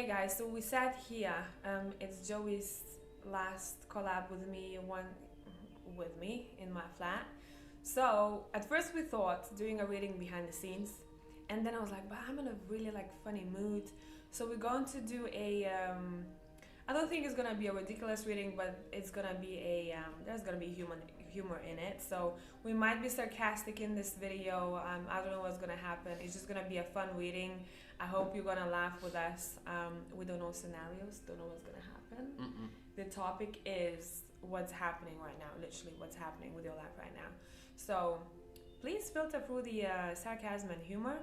Hey guys, so we sat here. It's Joey's last collab with me, in my flat. So at first we thought doing a reading behind the scenes, and then I was like, but I'm in a really funny mood. So we're going to do a. I don't think it's gonna be a ridiculous reading, but it's gonna be there's gonna be humor in it. So we might be sarcastic in this video. I don't know what's gonna happen. It's just gonna be a fun reading. I hope you're gonna laugh with us. We don't know scenarios, don't know what's gonna happen. The topic is what's happening right now, literally what's happening with your life right now. So please filter through the sarcasm and humor.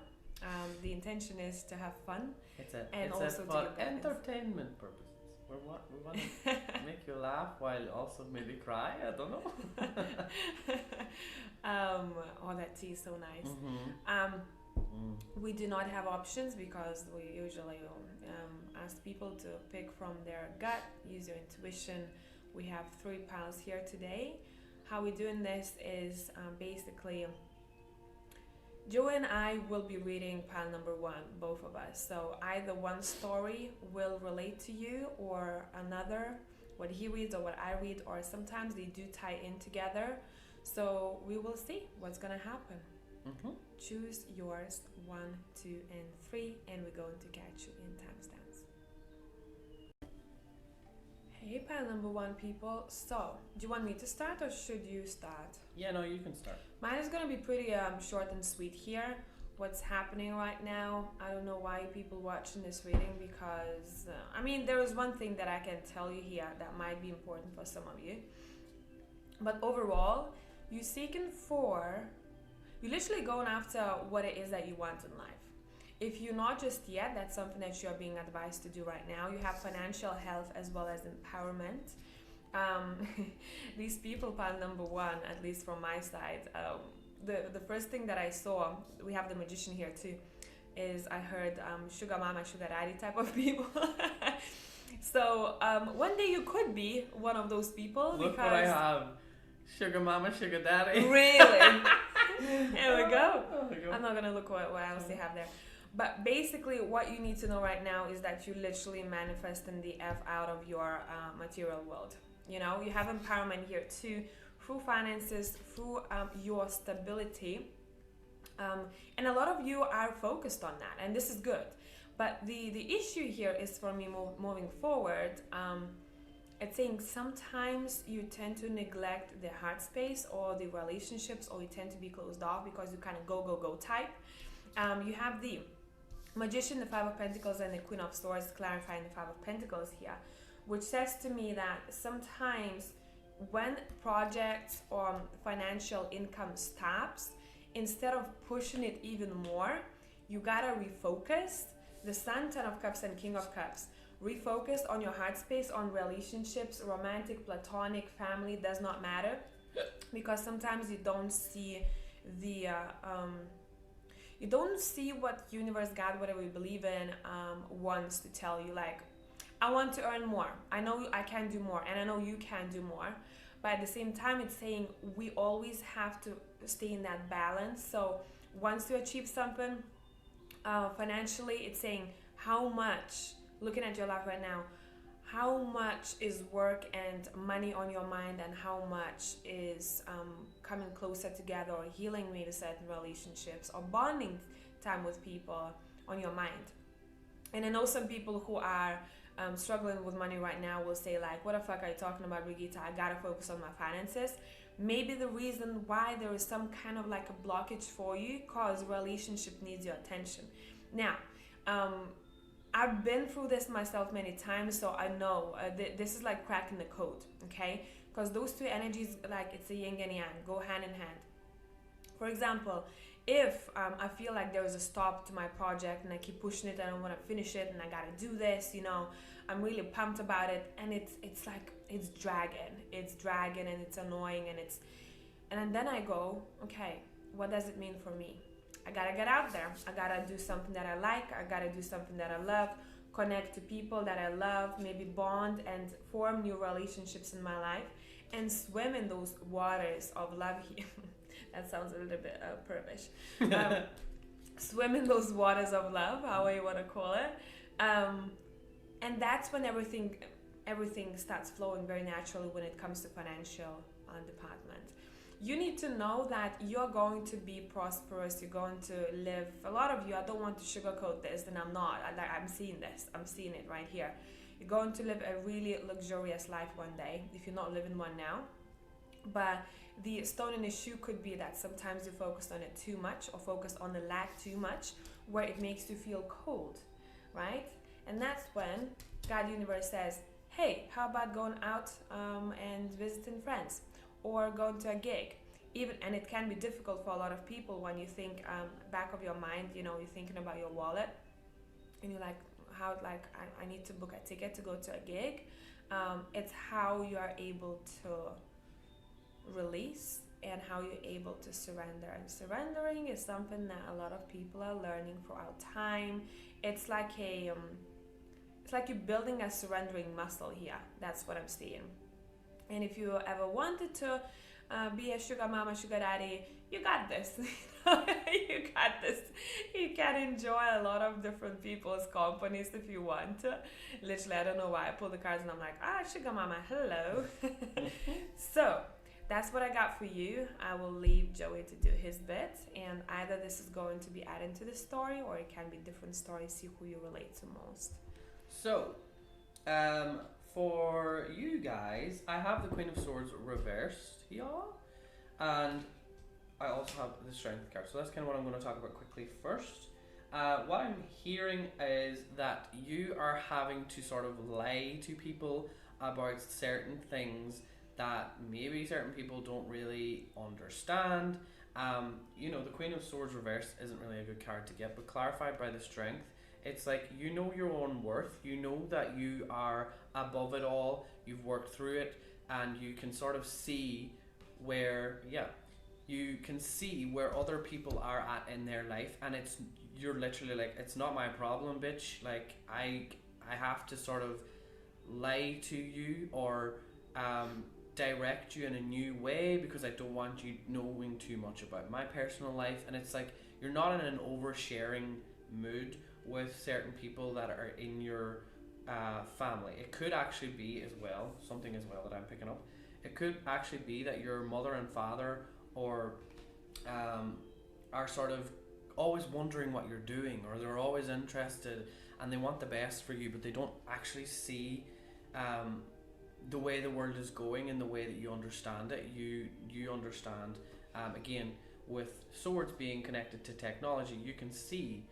The intention is to have fun. It's for entertainment purposes. We want to make you laugh while also maybe cry. I don't know. Oh, that tea is so nice. We do not have options because we usually ask people to pick from their gut, use your intuition. We have 3 piles here today. How we're doing this is basically Joe and I will be reading pile number 1, both of us. So either one story will relate to you or another, what he reads or what I read, or sometimes they do tie in together. So we will see what's gonna happen. Choose yours 1, 2, and 3, and we're going to catch you in timestamps. Hey, pile number 1 people. So, do you want me to start or should you start? Yeah, no, you can start. Mine is gonna be pretty short and sweet here. What's happening right now? I don't know why people watching this reading because I mean there is one thing that I can tell you here that might be important for some of you. But overall, you're literally going after what it is that you want in life. If you're not just yet, that's something that you're being advised to do right now. You have financial health as well as empowerment. These people, pile number 1, at least from my side, the first thing that I saw, we have the magician here too, is I heard sugar mama, sugar daddy type of people. So one day you could be one of those people. Look what I have. Sugar mama, sugar daddy. Really? Here we go. I'm not gonna look what else they have there. But basically what you need to know right now is that you're literally manifesting the F out of your material world. You know, you have empowerment here too, through finances, through your stability. And a lot of you are focused on that, and this is good. But the issue here is for me moving forward, it's saying sometimes you tend to neglect the heart space or the relationships, or you tend to be closed off because you kind of go type. You have the Magician, the 5 of Pentacles, and the Queen of Swords clarifying the 5 of Pentacles here, which says to me that sometimes when projects or financial income stops, instead of pushing it even more, you gotta refocus. The Sun, 10 of Cups, and King of Cups. Refocus on your heart space, on relationships, romantic, platonic, family, does not matter. Because sometimes you don't see the you don't see what universe, God, whatever you believe in, wants to tell you. Like, I want to earn more. I know I can do more, and I know you can do more. But at the same time, it's saying we always have to stay in that balance. So once you achieve something financially, it's saying how much, looking at your life right now, how much is work and money on your mind, and how much is coming closer together or healing maybe certain relationships or bonding time with people on your mind. And I know some people who are struggling with money right now will say like, what the fuck are you talking about, Brigitte? I gotta focus on my finances. Maybe the reason why there is some kind of like a blockage for you because relationship needs your attention. Now, I've been through this myself many times, so I know this is like cracking the code, okay? Because those 2 energies, like it's a yin and yang, go hand in hand. For example, if I feel like there is a stop to my project and I keep pushing it and I want to finish it and I gotta do this, you know, I'm really pumped about it, and it's like it's dragging and it's annoying and then I go, okay, what does it mean for me? I gotta get out there. I gotta do something that I like. I gotta do something that I love. Connect to people that I love. Maybe bond and form new relationships in my life. And swim in those waters of love here. That sounds a little bit pervish. Swim in those waters of love, however you want to call it. And that's when everything starts flowing very naturally when it comes to financial department. You need to know that you're going to be prosperous. You're going to live. A lot of you, I don't want to sugarcoat this, and I'm not. I'm seeing this. I'm seeing it right here. You're going to live a really luxurious life one day if you're not living one now. But the stone in the shoe could be that sometimes you focus on it too much, or focus on the lack too much, where it makes you feel cold, right? And that's when God Universe says, hey, how about going out and visiting friends, or going to a gig? And it can be difficult for a lot of people when you think back of your mind, you know, you're thinking about your wallet, and you're like, I need to book a ticket to go to a gig. It's how you are able to release and how you're able to surrender. And surrendering is something that a lot of people are learning throughout time. It's like you're building a surrendering muscle here. That's what I'm seeing. And if you ever wanted to be a sugar mama, sugar daddy, you got this. You got this. You can enjoy a lot of different people's companies if you want to. Literally, I don't know why I pull the cards and I'm like, sugar mama, hello. So that's what I got for you. I will leave Joey to do his bit, and either this is going to be added to the story, or it can be different stories, see who you relate to most. So, for you guys, I have the Queen of Swords reversed, y'all, and I also have the Strength card. So that's kind of what I'm going to talk about quickly first. What I'm hearing is that you are having to sort of lie to people about certain things that maybe certain people don't really understand. You know, the Queen of Swords reversed isn't really a good card to get, but clarified by the Strength, it's like, you know your own worth, you know that you are above it all, you've worked through it, and you can sort of see where, you can see where other people are at in their life, and you're literally like, it's not my problem, bitch. Like, I have to sort of lie to you, or direct you in a new way, because I don't want you knowing too much about my personal life. And it's like, you're not in an oversharing mood with certain people that are in your family. It could actually be as well, something as well that I'm picking up. It could actually be that your mother and father, or are sort of always wondering what you're doing, or they're always interested and they want the best for you, but they don't actually see the way the world is going and the way that you understand it. You understand, again, with swords being connected to technology, you can see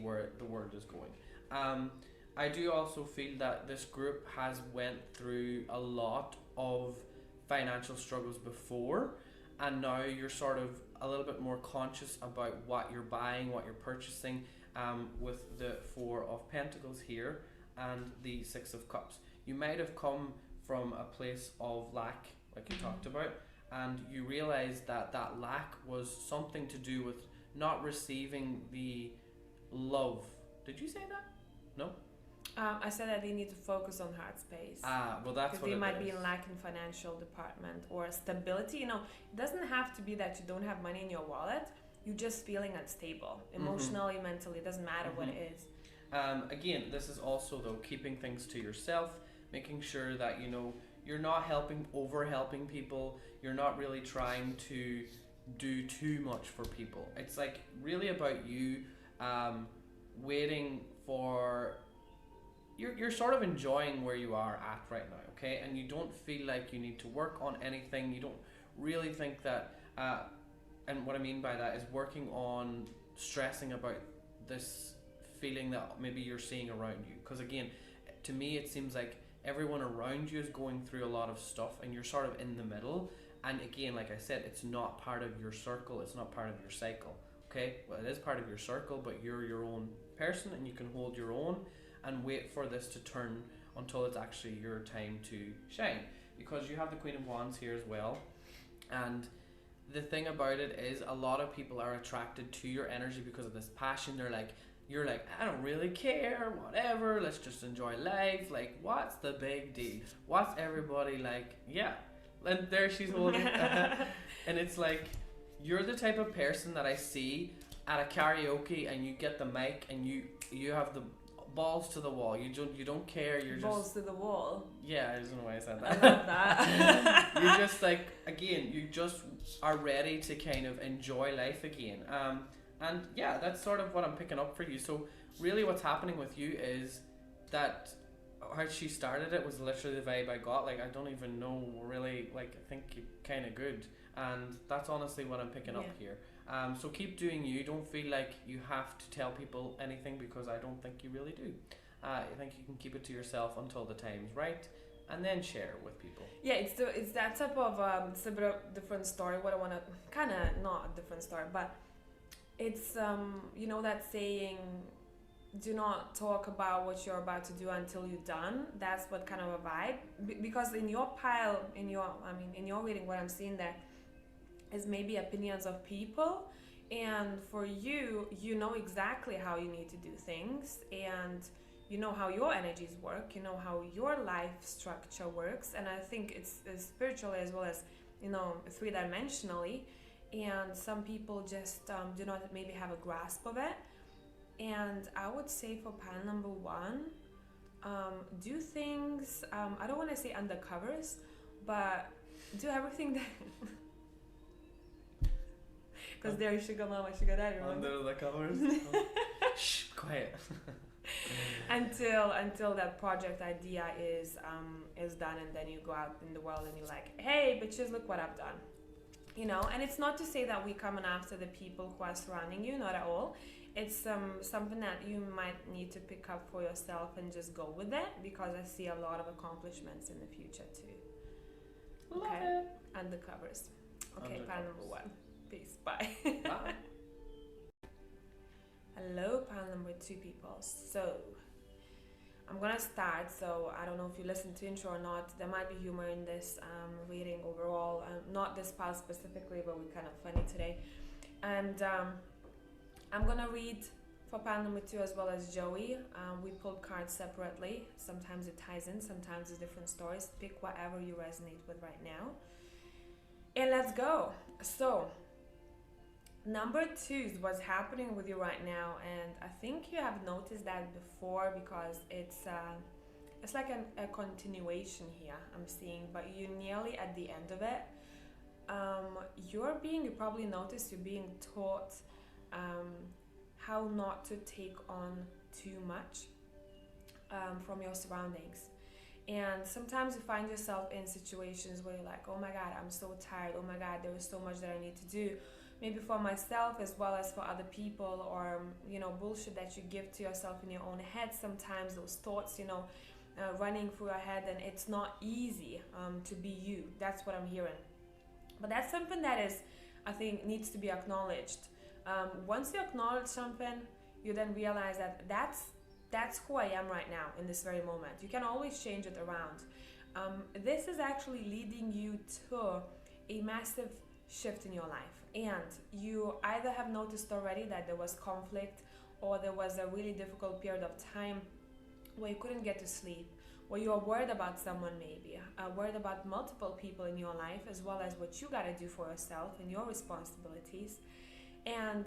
where the world is going. I do also feel that this group has went through a lot of financial struggles before, and now you're sort of a little bit more conscious about what you're buying, what you're purchasing, with the Four of Pentacles here and the Six of Cups. You might have come from a place of lack, like you talked about, and you realized that that lack was something to do with not receiving the love. Did you say that? No? I said that they need to focus on heart space. Well, that's what they it might is. be lacking financial department or stability. You know, it doesn't have to be that you don't have money in your wallet. You're just feeling unstable, emotionally, mentally. It doesn't matter what it is. Again, this is also, though, keeping things to yourself, making sure that, you know, you're not over-helping people. You're not really trying to do too much for people. It's like really about you waiting for... You're sort of enjoying where you are at right now, okay? And you don't feel like you need to work on anything. You don't really think that... and what I mean by that is working on stressing about this feeling that maybe you're seeing around you. Because again, to me, it seems like everyone around you is going through a lot of stuff and you're sort of in the middle. And again, like I said, it's not part of your circle. It's not part of your cycle, okay? Well, it is part of your circle, but you're your own person and you can hold your own and wait for this to turn until it's actually your time to shine. Because you have the Queen of Wands here as well. And the thing about it is a lot of people are attracted to your energy because of this passion. You're like, I don't really care, whatever, let's just enjoy life. Like, what's the big deal? What's everybody like? Yeah. And there she's holding and it's like, you're the type of person that I see at a karaoke and you get the mic and you have the balls to the wall. You don't care. You're balls just to the wall. yeah. I don't know why I said I that. love that. You're just like again. You just are ready to kind of enjoy life again. And yeah, that's sort of what I'm picking up for you. So really, what's happening with you is that how she started it was literally the vibe I got. Like I don't even know really. Like I think you're kind of good, and that's honestly what I'm picking up here. So keep doing you. Don't feel like you have to tell people anything because I don't think you really do. I think you can keep it to yourself until the time's right, and then share with people. Yeah, it's that type of it's a bit of different story. What I want to kind of not a different story, but it's you know that saying, do not talk about what you're about to do until you're done. That's what kind of a vibe, because in your pile, in your reading, what I'm seeing there is maybe opinions of people, and for you, you know exactly how you need to do things, and you know how your energies work, you know how your life structure works, and I think it's spiritually as well as, you know, three-dimensionally, and some people just do not maybe have a grasp of it. And I would say for pile number 1, do things, I don't want to say undercovers, but do everything that because there you sugar mama, sugar daddy, remember? Under the covers. Shh, quiet. until that project idea is done, and then you go out in the world and you're like, hey bitches, look what I've done, you know. And it's not to say that we're coming after the people who are surrounding you, not at all. It's something that you might need to pick up for yourself and just go with it, because I see a lot of accomplishments in the future too. Love Okay, it. undercovers. Okay, pile number 1. Peace. Bye. Bye. Hello, pile number 2 people. So I'm gonna start. So I don't know if you listened to intro or not. There might be humor in this reading overall. Not this pile specifically, but we're kind of funny today. And I'm gonna read for pile number 2 as well as Joey. We pulled cards separately. Sometimes it ties in, sometimes it's different stories. Pick whatever you resonate with right now. And let's go. So number 2 is what's happening with you right now, and I think you have noticed that before, because it's like a continuation here I'm seeing, but you're nearly at the end of it. You probably noticed you're being taught how not to take on too much from your surroundings. And sometimes you find yourself in situations where you're like, oh my God, I'm so tired. Oh my God, there is so much that I need to do. Maybe for myself as well as for other people, or, you know, bullshit that you give to yourself in your own head. Sometimes those thoughts, you know, running through your head, and it's not easy to be you. That's what I'm hearing. But that's something that is, I think, needs to be acknowledged. Once you acknowledge something, you then realize that that's who I am right now in this very moment. You can always change it around. This is actually leading you to a massive shift in your life, and you either have noticed already that there was conflict, or there was a really difficult period of time where you couldn't get to sleep, where you are worried about someone, maybe worried about multiple people in your life, as well as what you got to do for yourself and your responsibilities. And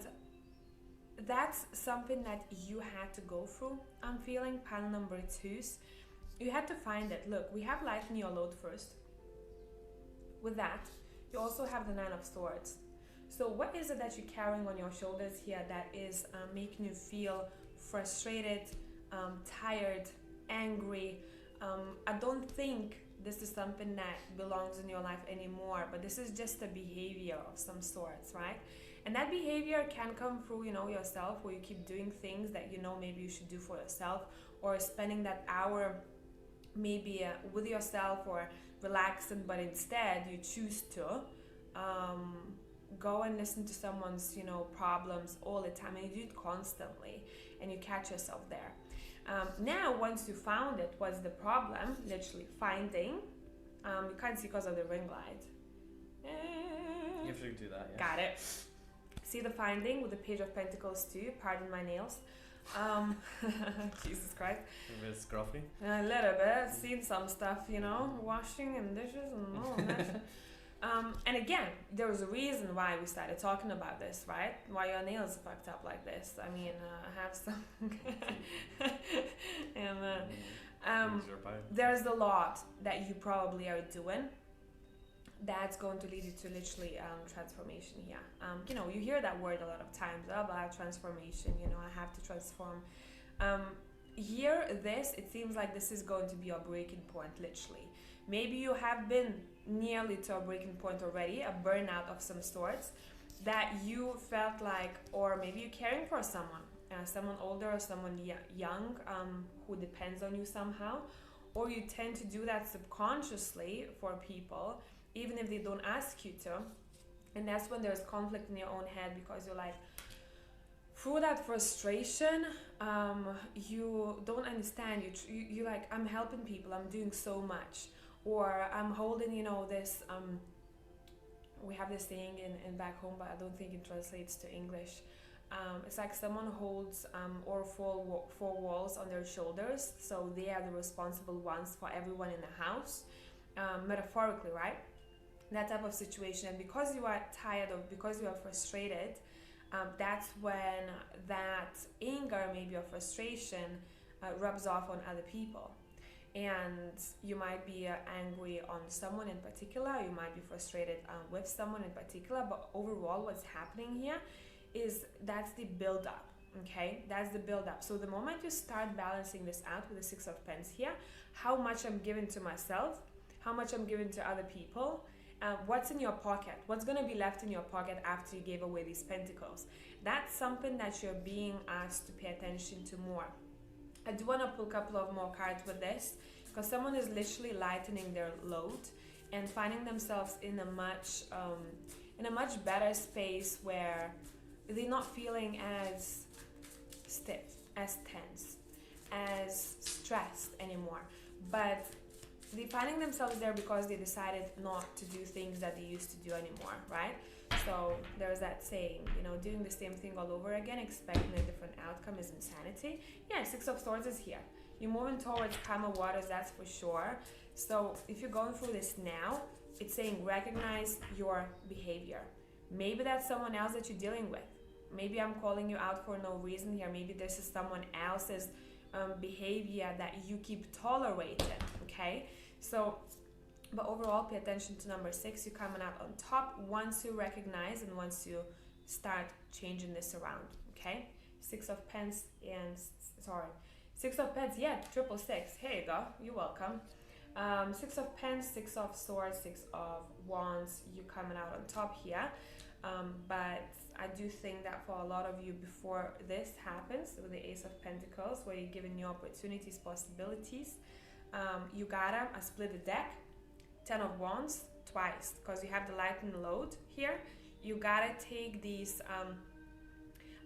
that's something that you had to go through. I'm feeling pile number 2's. You had to find it. Look, we have lighten your load first. With that, you also have the 9 of Swords. So what is it that you're carrying on your shoulders here that is making you feel frustrated, tired, angry? I don't think this is something that belongs in your life anymore, but this is just a behavior of some sorts, right? And that behavior can come through, you know, yourself, where you keep doing things that you know maybe you should do for yourself, or spending that hour maybe with yourself or relaxing, but instead you choose to go and listen to someone's, you know, problems all the time, and you do it constantly, and you catch yourself there. Now, once you found it, what's the problem? Literally finding. You can't see because of the ring light. You have to do that, yeah. Got it. See the finding with the Page of Pentacles too. Pardon my nails. Jesus Christ. A bit scruffy. A little bit. Seen some stuff, you know, washing and dishes and all that. And again, there was a reason why we started talking about this, right? Why your nails fucked up like this. I mean, I have some. And there's a lot that you probably are doing that's going to lead you to literally transformation here. You know, you hear that word a lot of times about transformation. You know, I have to transform. Here, it seems like this is going to be a breaking point, literally. Maybe you have been nearly to a breaking point already, a burnout of some sorts, that you felt like, or maybe you're caring for someone older or someone young who depends on you somehow, or you tend to do that subconsciously for people, even if they don't ask you to. And that's when there's conflict in your own head, because you're like, through that frustration, you don't understand. You like, I'm helping people, I'm doing so much, or I'm holding, you know, this. We have this saying in back home, but I don't think it translates to English. It's like someone holds or four walls on their shoulders, so they are the responsible ones for everyone in the house, metaphorically, right? That type of situation. And because you are tired of, because you are frustrated, that's when that anger, maybe, or frustration rubs off on other people. And you might be angry on someone in particular, you might be frustrated with someone in particular, but overall what's happening here is that's the build-up, okay? That's the build-up. So the moment you start balancing this out with the Six of Pens here, how much I'm giving to myself, how much I'm giving to other people, what's in your pocket, what's going to be left in your pocket after you gave away these pentacles. That's something that you're being asked to pay attention to more. I do want to pull a couple of more cards with this, because someone is literally lightening their load and finding themselves in a much better space where they're not feeling as stiff, as tense, as stressed anymore. But they're finding themselves there because they decided not to do things that they used to do anymore, right? So there's that saying, you know, doing the same thing all over again, expecting a different outcome is insanity. Yeah, Six of Swords is here. You're moving towards calmer waters, that's for sure. So if you're going through this now, it's saying recognize your behavior. Maybe that's someone else that you're dealing with. Maybe I'm calling you out for no reason here. Maybe this is someone else's behavior that you keep tolerating, okay? So, but overall, pay attention to number 6. You're coming out on top once you recognize and once you start changing this around, okay? Six of Pens, yeah, 666. Here you go. You're welcome. Six of Pens, Six of Swords, Six of Wands. You're coming out on top here. But I do think that for a lot of you, before this happens with the Ace of Pentacles, where you're given new opportunities, possibilities, you gotta split the deck. 10 of Wands twice, because you have the lightning load here. You gotta take these,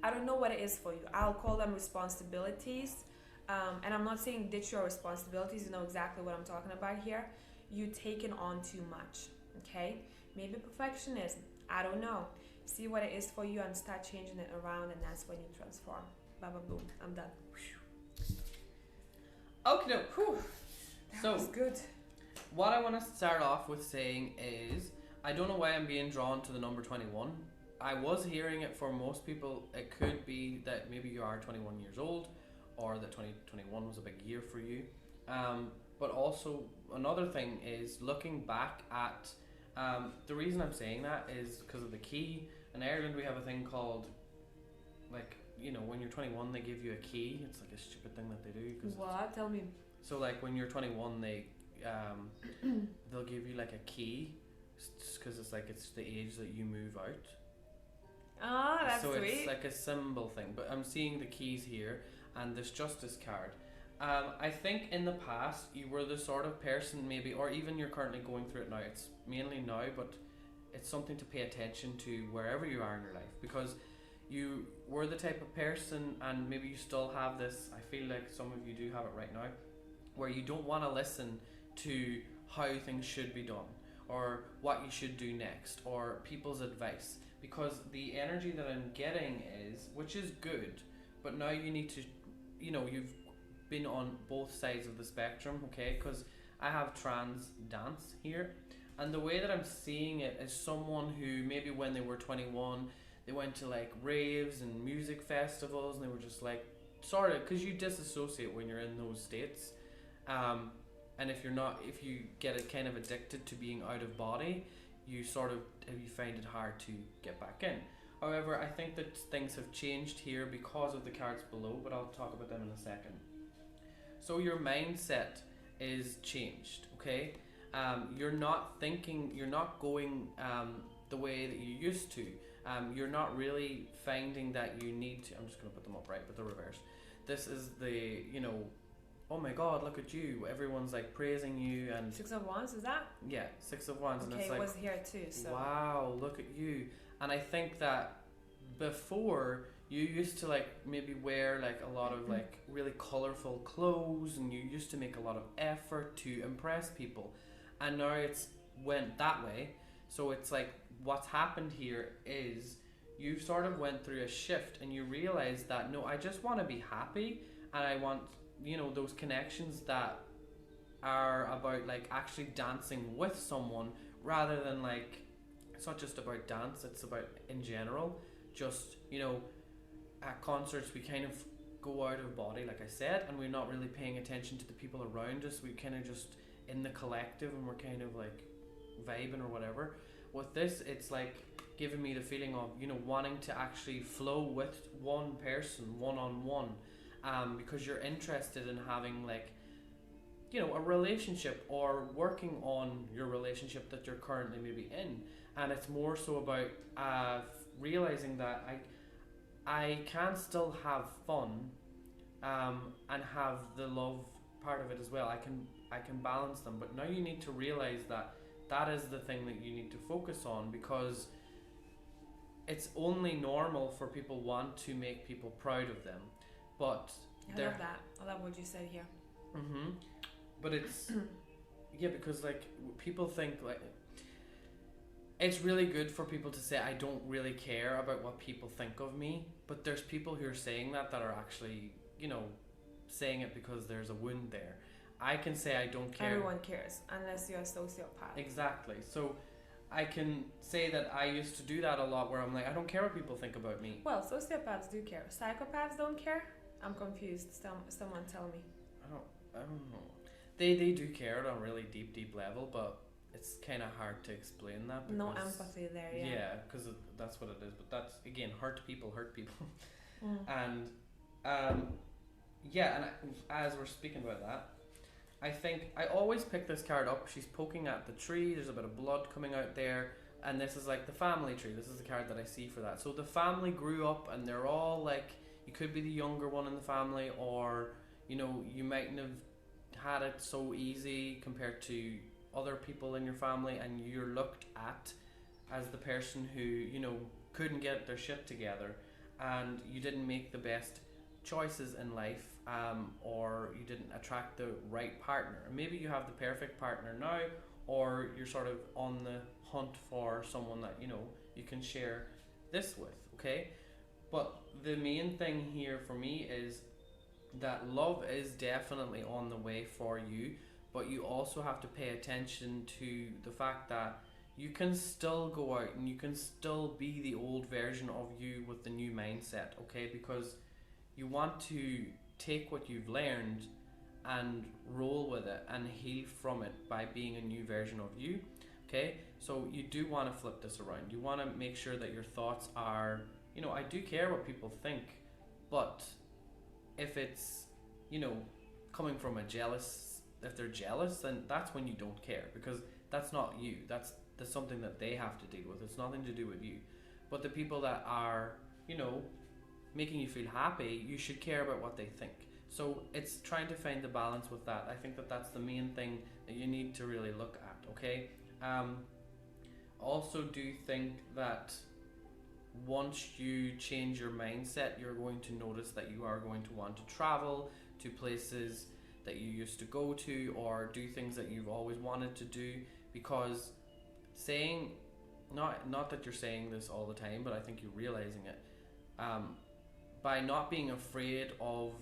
I don't know what it is for you. I'll call them responsibilities. And I'm not saying ditch your responsibilities. You know exactly what I'm talking about here. You taking on too much, okay? Maybe perfectionism. I don't know. See what it is for you and start changing it around, and that's when you transform. Baba boom. I'm done. Okay, That was good. What I want to start off with saying is, I don't know why I'm being drawn to the number 21. I was hearing it for most people. It could be that maybe you are 21 years old, or that 2021 was a big year for you. But also another thing is looking back at, the reason I'm saying that is because of the key. In Ireland we have a thing called, like, you know, when you're 21 they give you a key. It's like a stupid thing that they do. What? Tell me. So like when you're 21 they they'll give you like a key, because it's like it's the age that you move out. Ah, that's so sweet. It's like a symbol thing, but I'm seeing the keys here and this Justice card. I think in the past you were the sort of person, maybe, or even you're currently going through it now. It's mainly now, but it's something to pay attention to wherever you are in your life, because you were the type of person, and maybe you still have this, I feel like some of you do have it right now, where you don't want to listen to how things should be done or what you should do next or people's advice, because the energy that I'm getting is, which is good, but now you need to, you know, you've been on both sides of the spectrum, okay? Because I have trans dance here, And the way that I'm seeing it is someone who maybe when they were 21, they went to like raves and music festivals and they were just like, sort of, because you disassociate when you're in those states. And if you get it kind of addicted to being out of body, you find it hard to get back in. However, I think that things have changed here because of the cards below, but I'll talk about them in a second. So your mindset is changed, okay? You're not going the way that you used to. You're not really finding that you need to, I'm just going to put them up right, but the reverse. This is the, oh my God, look at you. Everyone's like praising you and... Six of Wands, is that? Yeah, Six of Wands. Okay, and it's like, it was here too, so... Wow, look at you. And I think that before you used to like maybe wear like a lot of like really colorful clothes and you used to make a lot of effort to impress people. And now it's went that way. So it's like what's happened here is you sort of went through a shift and you realize that no, I just want to be happy and I want, those connections that are about like actually dancing with someone rather than like, it's not just about dance, it's about in general, just, at concerts we kind of go out of body, like I said, and we're not really paying attention to the people around us. We kind of just in the collective and we're kind of like vibing or whatever. With this, it's like giving me the feeling of, wanting to actually flow with one person, one-on-one, because you're interested in having like, a relationship or working on your relationship that you're currently maybe in. And it's more so about realizing that I can still have fun and have the love part of it as well. I can balance them, but now you need to realize that is the thing that you need to focus on, because it's only normal for people want to make people proud of them, but I love that. I love what you said here. But it's yeah, because like people think like it's really good for people to say I don't really care about what people think of me, but there's people who are saying that are actually saying it because there's a wound there. I can say I don't care. Everyone cares unless you're a sociopath. Exactly. So I can say that I used to do that a lot where I'm like, I don't care what people think about me. Well, sociopaths do care. Psychopaths don't care? I'm confused. Someone tell me. I don't know. They do care on a really deep level, but it's kind of hard to explain that. No empathy there, yeah. Yeah, because that's what it is. But that's, again, hurt people. And, yeah, and as we're speaking about that, I think I always pick this card up. She's poking at the tree. There's a bit of blood coming out there. And this is like the family tree. This is the card that I see for that. So the family grew up and they're all like, you could be the younger one in the family, or, you mightn't have had it so easy compared to other people in your family, and you're looked at as the person who, couldn't get their shit together, and you didn't make the best choices in life, or you didn't attract the right partner. Maybe you have the perfect partner now, or you're sort of on the hunt for someone that you can share this with, okay? But the main thing here for me is that love is definitely on the way for you, but you also have to pay attention to the fact that you can still go out and you can still be the old version of you with the new mindset, okay? Because you want to take what you've learned and roll with it and heal from it by being a new version of you, okay? So you do want to flip this around. You want to make sure that your thoughts are, I do care what people think, but if it's, coming from if they're jealous, then that's when you don't care, because that's not you. That's something that they have to deal with. It's nothing to do with you. But the people that are, making you feel happy, you should care about what they think. So it's trying to find the balance with that. I think that that's the main thing that you need to really look at, okay? Also do think that once you change your mindset, you're going to notice that you are going to want to travel to places that you used to go to, or do things that you've always wanted to do, because saying, not that you're saying this all the time, but I think you're realizing it, by not being afraid of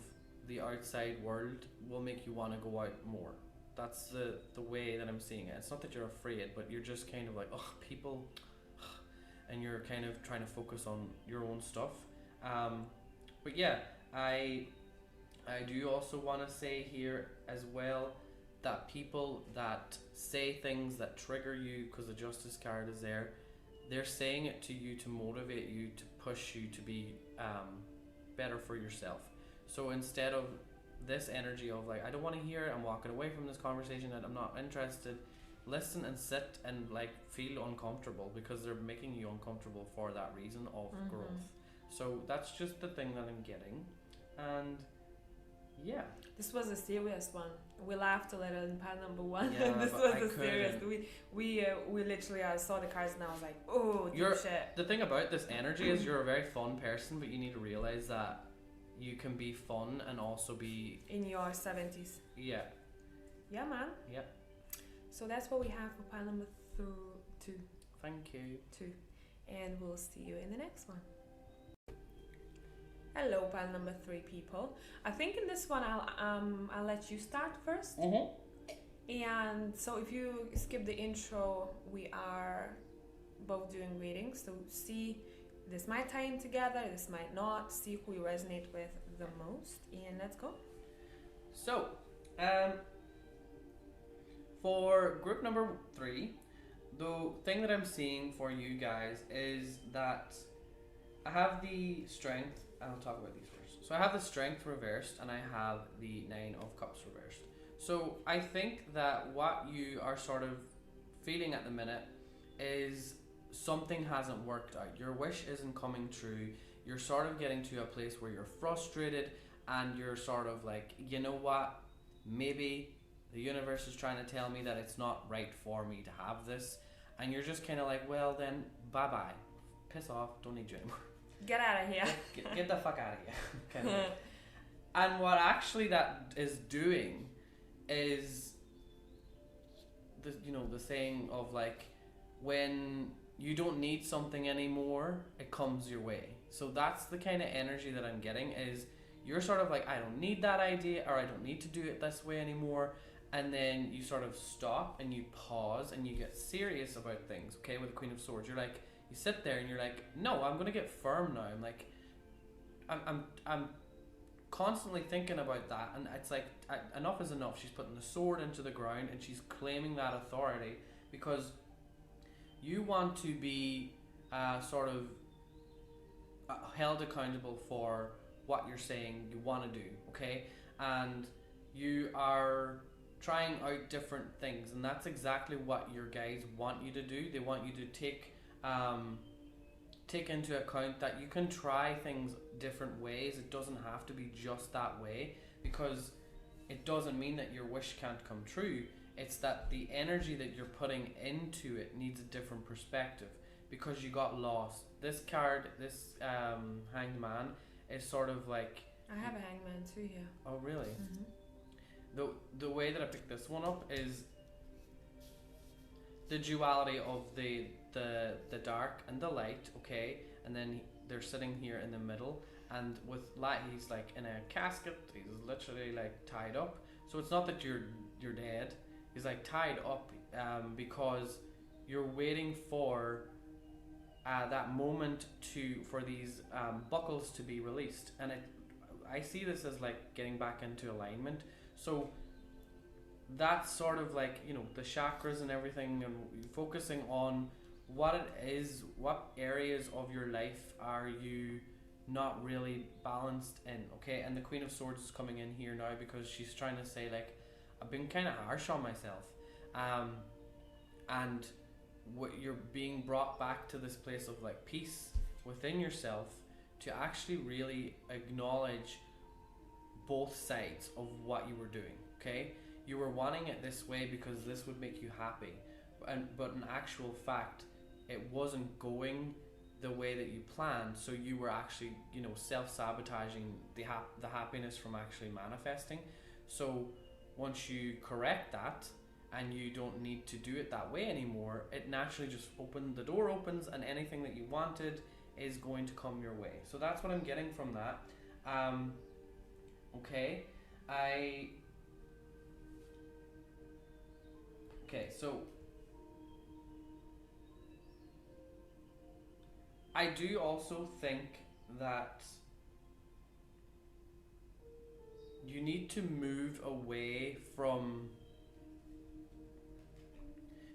the outside world will make you want to go out more, that's the way that I'm seeing it. It's not that you're afraid, but you're just kind of like, oh, people, and you're kind of trying to focus on your own stuff. But yeah, I do also want to say here as well that people that say things that trigger you because the Justice card is there, they're saying it to you to motivate you, to push you to be better for yourself. So instead of this energy of like, I don't want to hear it, I'm walking away from this conversation, and I'm not interested, listen and sit and like feel uncomfortable, because they're making you uncomfortable for that reason of growth. So that's just the thing that I'm getting. And yeah, this was a serious one. We laughed a little in pile number 1. Yeah, this but was I a serious. We literally, I saw the cards and I was like, oh, deep shit. The thing about this energy is you're a very fun person, but you need to realize that you can be fun and also be in your 70s. Yeah. Yeah, man. Yep. So that's what we have for pile number 2. Thank you. 2. And we'll see you in the next one. Hello, pile number 3 people. I think in this one I'll let you start first. And so if you skip the intro, we are both doing readings. So see, this might tie in together, this might not. See who you resonate with the most, and let's go. So, for group number 3, the thing that I'm seeing for you guys is that I have the Strength. I'll talk about these first. So I have the Strength reversed, and I have the 9 of Cups reversed. So I think that what you are sort of feeling at the minute is something hasn't worked out. Your wish isn't coming true. You're sort of getting to a place where you're frustrated, and you're sort of like, you know what, maybe the universe is trying to tell me that it's not right for me to have this, and you're just kind of like, well then, bye bye, piss off, don't need you anymore. Get out of here. Get the fuck out of here. Kind of. And what actually that is doing is the saying of like, when you don't need something anymore, it comes your way. So that's the kind of energy that I'm getting, is you're sort of like, I don't need that idea, or I don't need to do it this way anymore. And then you sort of stop and you pause and you get serious about things. Okay, with the Queen of Swords, you're like, you sit there and you're like, no, I'm gonna get firm now. I'm like, I'm constantly thinking about that, and it's like, enough is enough. She's putting the sword into the ground and she's claiming that authority, because you want to be sort of held accountable for what you're saying you want to do, okay? And you are trying out different things, and that's exactly what your guides want you to do. They want you to take into account that you can try things different ways. It doesn't have to be just that way, because it doesn't mean that your wish can't come true. It's that the energy that you're putting into it needs a different perspective, because you got lost. This card, this Hanged Man, is sort of like, I have a Hanged Man too here. Oh really? The way that I picked this one up is the duality of the dark and the light, okay? And then they're sitting here in the middle, and with light, he's like in a casket. He's literally like tied up. So it's not that you're dead. He's like tied up because you're waiting for that moment for these buckles to be released. And I see this as like getting back into alignment. So that's sort of like, the chakras and everything, and focusing on what it is, what areas of your life are you not really balanced in, okay? And the Queen of Swords is coming in here now, because she's trying to say like, I've been kind of harsh on myself, and you're being brought back to this place of like peace within yourself, to actually really acknowledge both sides of what you were doing, okay? You were wanting it this way because this would make you happy, but in actual fact, it wasn't going the way that you planned. So you were actually, self-sabotaging the happiness from actually manifesting. So once you correct that, and you don't need to do it that way anymore, it naturally just the door opens, and anything that you wanted is going to come your way. So that's what I'm getting from that. Okay, so I do also think that you need to move away from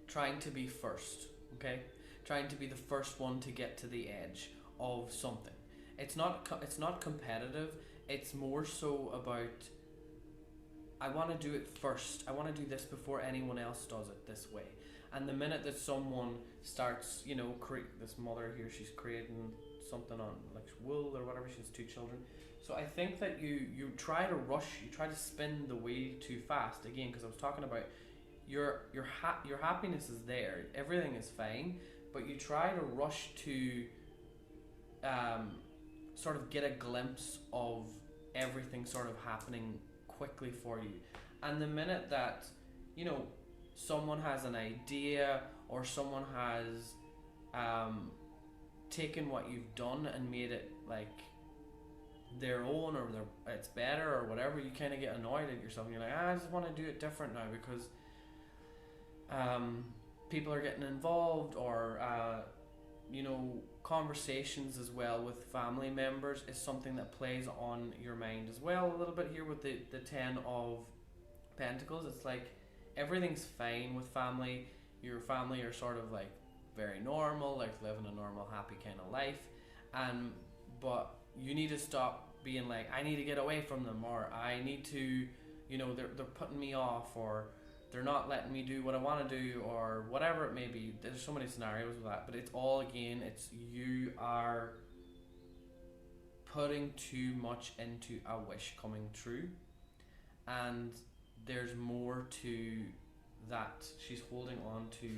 trying to be first, okay? Trying to be the first one to get to the edge of something. It's not competitive. It's more so about, I want to do it first. I want to do this before anyone else does it this way. And the minute that someone starts, you know, this mother here, she's creating something on like wool or whatever. She has 2 children. So I think that you try to rush, you try to spin the wheel too fast. Again, because I was talking about your happiness is there, everything is fine, but you try to rush to sort of get a glimpse of everything sort of happening quickly for you. And the minute that, you know, someone has an idea or someone has taken what you've done and made it like their own, or it's better or whatever, you kind of get annoyed at yourself and you're like, I just want to do it different now because people are getting involved, or you know, conversations as well with family members is something that plays on your mind as well a little bit here with the 10 of Pentacles. It's like everything's fine with family. Your family are sort of like very normal, like living a normal happy kind of life, but you need to stop being like, I need to get away from them, or I need to, you know, they're putting me off, or they're not letting me do what I want to do, or whatever it may be. There's so many scenarios with that, but it's all, again, it's you are putting too much into a wish coming true, and there's more to that. She's holding on to,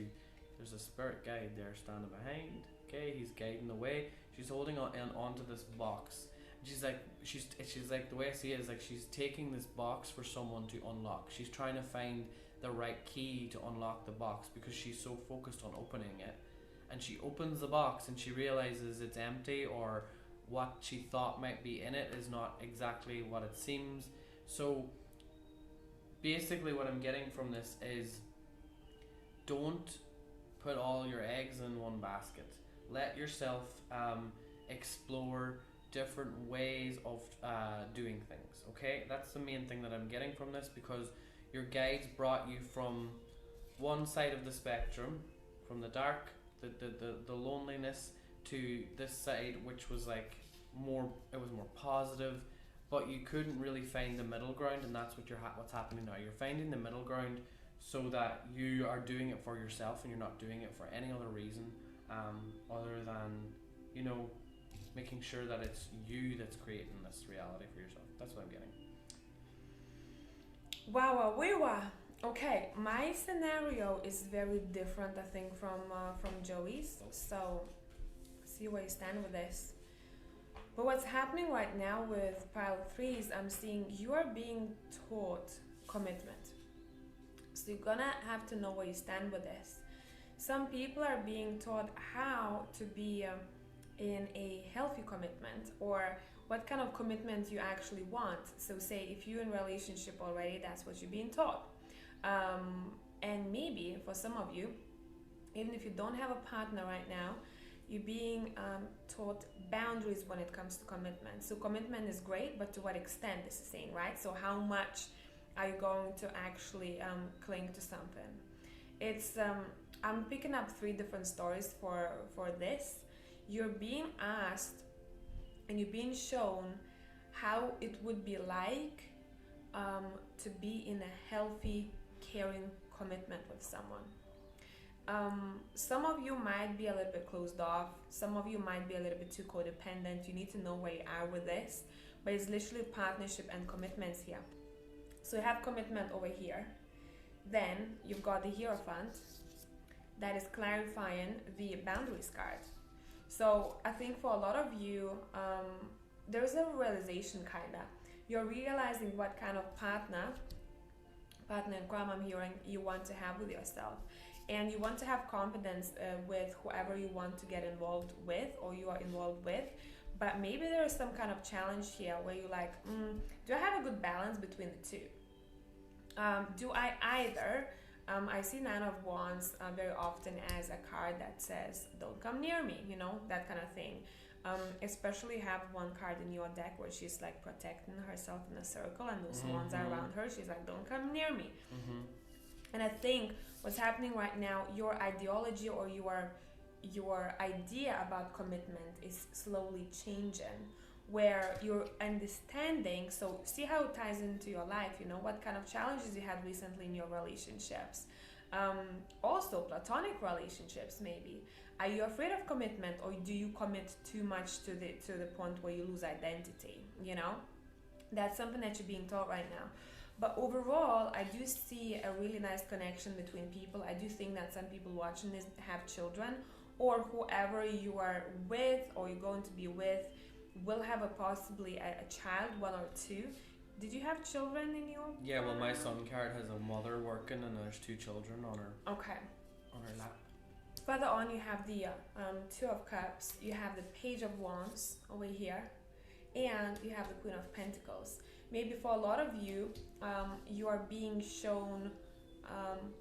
there's a spirit guide there standing behind, okay, he's guiding the way. She's holding onto this box. She's like, the way I see it is like she's taking this box for someone to unlock. She's trying to find the right key to unlock the box because she's so focused on opening it. And she opens the box and she realizes it's empty, or what she thought might be in it is not exactly what it seems. So basically what I'm getting from this is, don't put all your eggs in one basket. Let yourself explore different ways of doing things, okay? That's the main thing that I'm getting from this, because your guides brought you from one side of the spectrum, from the dark, the loneliness, to this side, which was like more, it was more positive, but you couldn't really find the middle ground, and that's what's happening now. You're finding the middle ground so that you are doing it for yourself, and you're not doing it for any other reason other than, you know, making sure that it's you that's creating this reality for yourself. That's what I'm getting. Wow. Okay, my scenario is very different, I think, from Joey's. So, see where you stand with this. But what's happening right now with pile 3 is I'm seeing you are being taught commitment. So you're gonna have to know where you stand with this. Some people are being taught how to be in a healthy commitment, or what kind of commitment you actually want. So say if you're in a relationship already, that's what you're being taught. And maybe for some of you, even if you don't have a partner right now, you're being taught boundaries when it comes to commitment. So commitment is great, but to what extent, this is saying, right? So how much are you going to actually cling to something? It's I'm picking up 3 different stories for this. You're being asked and you're being shown how it would be like to be in a healthy, caring commitment with someone. Some of you might be a little bit closed off. Some of you might be a little bit too codependent. You need to know where you are with this. But it's literally partnership and commitments here. So you have commitment over here. Then you've got the Hierophant that is clarifying the boundaries card. So I think for a lot of you, there's a realization kinda. You're realizing what kind of partner in crime I'm hearing you want to have with yourself. And you want to have confidence with whoever you want to get involved with, or you are involved with. But maybe there is some kind of challenge here where you're like, do I have a good balance between the two? Do I either I see Nine of Wands very often as a card that says, don't come near me, you know, that kind of thing. Especially have one card in your deck where she's like protecting herself in a circle and those wands are around her. She's like, don't come near me. And I think what's happening right now, your ideology or your idea about commitment is slowly changing, where you're understanding. So see how it ties into your life, you know, what kind of challenges you had recently in your relationships. Also platonic relationships, maybe. Are you afraid of commitment, or do you commit too much to the point where you lose identity? You know, that's something that you're being taught right now. But overall, I do see a really nice connection between people. I do think that some people watching this have children, or whoever you are with or you're going to be with will have possibly a child, one or two. Did you have children in your? Yeah, well, my sun card has a mother working and there's 2 children on her. Okay. On her lap. Further on, you have the Two of Cups. You have the Page of Wands over here, and you have the Queen of Pentacles. Maybe for a lot of you, you are being shown,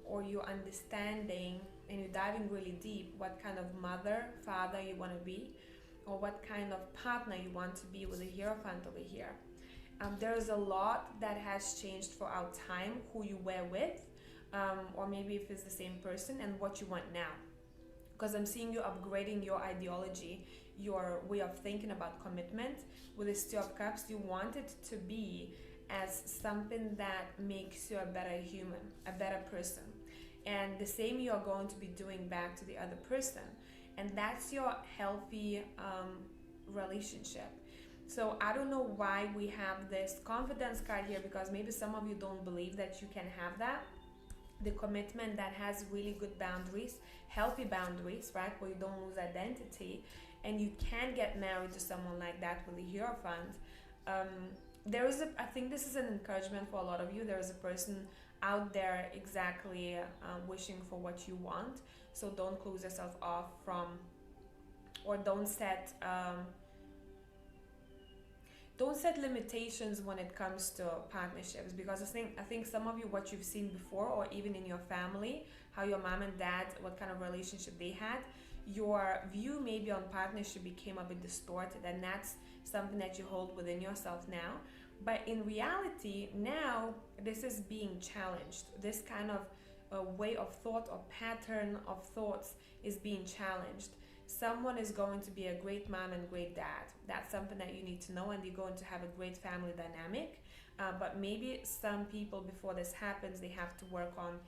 or you're understanding, and you're diving really deep what kind of mother, father you want to be, or what kind of partner you want to be with the Hierophant over here. There's a lot that has changed for our time, who you were with, or maybe if it's the same person, and what you want now. Because I'm seeing you upgrading your ideology, your way of thinking about commitment. With this Two of Cups, you want it to be as something that makes you a better human, a better person. And the same you are going to be doing back to the other person. And that's your healthy relationship. So I don't know why we have this confidence card here, because maybe some of you don't believe that you can have that. The commitment that has really good boundaries, healthy boundaries, right? Where you don't lose identity, and you can get married to someone like that with a Hierophant. I think this is an encouragement for a lot of you. There is a person out there exactly wishing for what you want. So don't close yourself off from, or don't set limitations when it comes to partnerships, because I think some of you, what you've seen before, or even in your family, how your mom and dad, what kind of relationship they had, your view maybe on partnership became a bit distorted, and that's something that you hold within yourself now. But in reality, now this is being challenged. This kind of way of thought or pattern of thoughts is being challenged. Someone is going to be a great mom and great dad. That's something that you need to know, and you're going to have a great family dynamic. But maybe some people, before this happens, they have to work on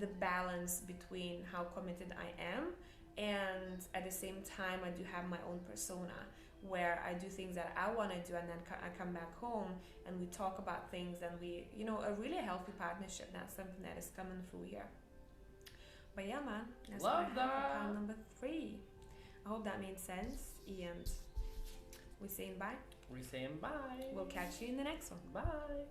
the balance between how committed I am, and at the same time, I do have my own persona, where I do things that I want to do, and then I come back home and we talk about things, and we, you know, a really healthy partnership. That's something that is coming through here. But yeah, man, that's Love what I have for that. pile number 3. I hope that made sense, and we're saying bye. We're saying bye. We'll catch you in the next one. Bye.